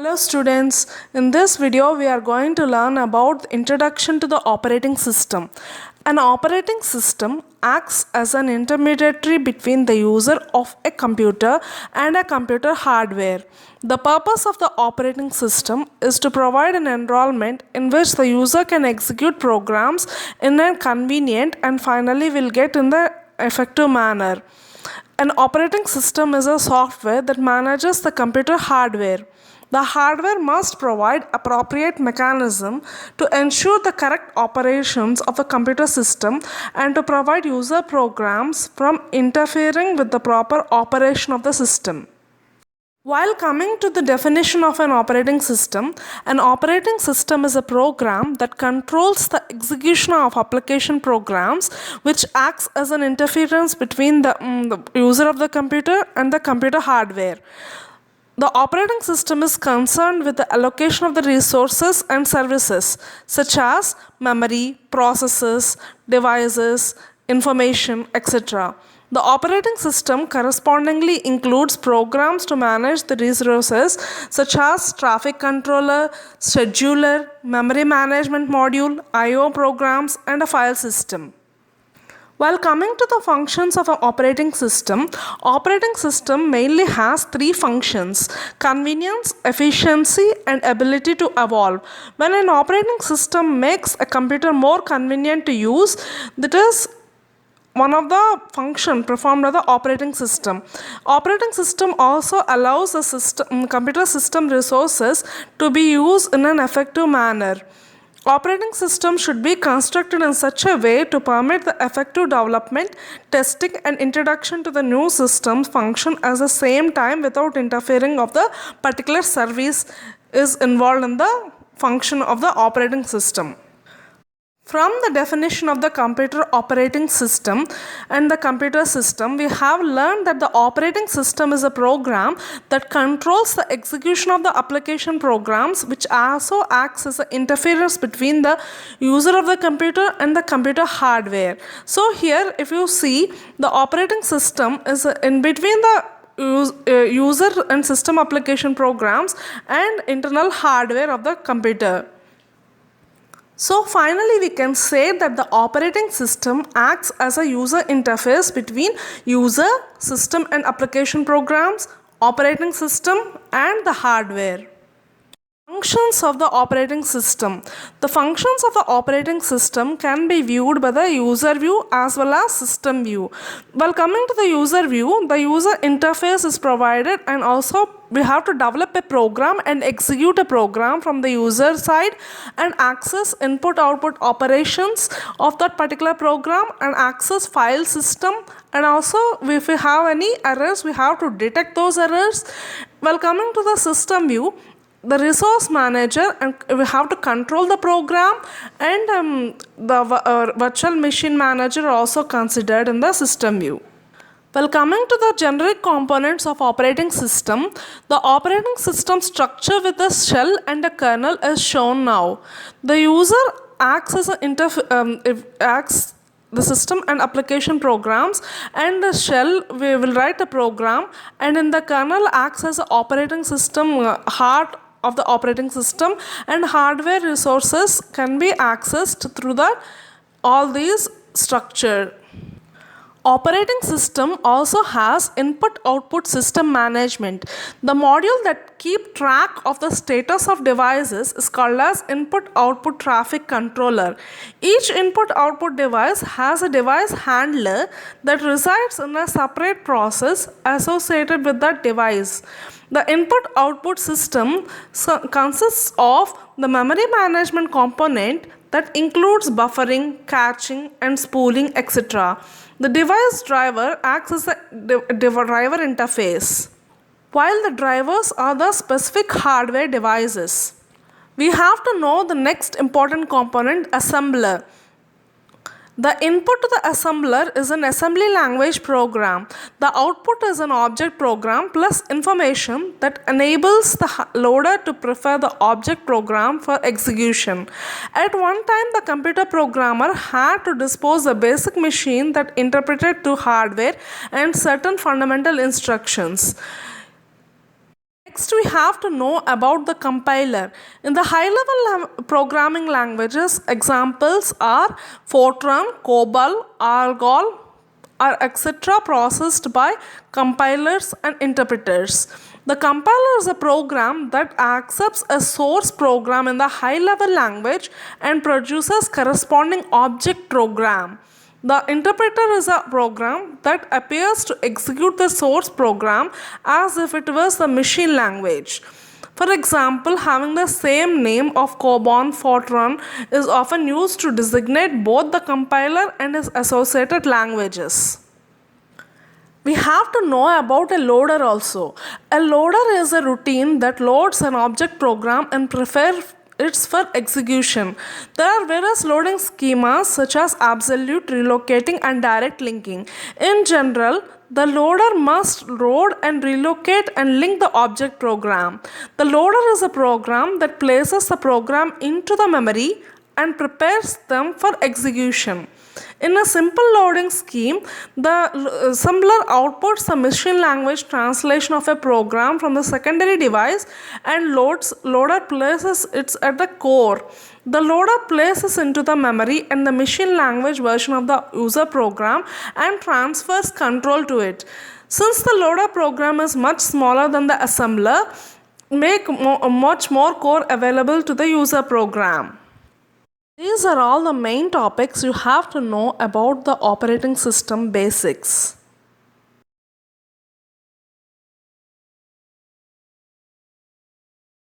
Hello students, in this video we are going to learn about the introduction to the operating system. An operating system acts as an intermediary between the user of a computer and a computer hardware. The purpose of the operating system is to provide an environment in which the user can execute programs in a convenient and finally will get in the effective manner. An operating system is a software that manages the computer hardware. The hardware must provide appropriate mechanism to ensure the correct operations of the computer system and to provide user programs from interfering with the proper operation of the system. While coming to the definition of an operating system is a program that controls the execution of application programs which acts as an interference between the user of the computer and the computer hardware. The operating system is concerned with the allocation of the resources and services such as memory, processors, devices, information, etc. The operating system correspondingly includes programs to manage the resources such as traffic controller, scheduler, memory management module, I/O programs, and a file system. While coming to the functions of an operating system mainly has three functions: convenience, efficiency, and ability to evolve. When an operating system makes a computer more convenient to use, that is one of the function performed by the operating system. Operating system also allows the computer system resources to be used in an effective manner. Operating system should be constructed in such a way to permit the effective development, testing, and introduction to the new system's function at the same time without interfering of the particular service is involved in the function of the operating system. From the definition of the computer operating system and the computer system, we have learned that the operating system is a program that controls the execution of the application programs, which also acts as an interference between the user of the computer and the computer hardware. So here, if you see, the operating system is in between the user and system application programs and internal hardware of the computer. So finally, we can say that the operating system acts as a user interface between user, system and application programs, operating system and the hardware. Functions of the operating system. The functions of the operating system can be viewed by the user view as well as system view. While coming to the user view, the user interface is provided and also we have to develop a program and execute a program from the user side and access input-output operations of that particular program and access file system, and also if we have any errors, we have to detect those errors. While coming to the system view, the resource manager, and we have to control the program, and the virtual machine manager are also considered in the system view. Well, coming to the generic components of operating system, the operating system structure with a shell and a kernel is shown now. The user acts as the system and application programs, and the shell we will write a program, and in the kernel acts as the operating system heart of the operating system, and hardware resources can be accessed through all these structure. Operating system also has input-output system management. The module that keep track of the status of devices is called as input-output traffic controller. Each input-output device has a device handler that resides in a separate process associated with that device. The input-output system consists of the memory management component that includes buffering, caching, and spooling, etc. The device driver acts as the driver interface, while the drivers are the specific hardware devices. We have to know the next important component, assembler. The input to the assembler is an assembly language program. The output is an object program plus information that enables the loader to prepare the object program for execution. At one time, the computer programmer had to dispose a basic machine that interpreted to hardware and certain fundamental instructions. Next, we have to know about the compiler. In the high-level programming languages, examples are Fortran, COBOL, Algol, are etc. processed by compilers and interpreters. The compiler is a program that accepts a source program in the high-level language and produces corresponding object program. The interpreter is a program that appears to execute the source program as if it was the machine language. For example, having the same name of COBOL, Fortran is often used to designate both the compiler and its associated languages. We have to know about a loader also. A loader is a routine that loads an object program and prepares it for execution. There are various loading schemas such as absolute, relocating, and direct linking. In general, the loader must load and relocate and link the object program. The loader is a program that places the program into the memory and prepares them for execution. In a simple loading scheme, the assembler outputs the machine language translation of a program from the secondary device and loader places it at the core. The loader places into the memory and the machine language version of the user program and transfers control to it. Since the loader program is much smaller than the assembler, make much more core available to the user program. These are all the main topics you have to know about the operating system basics.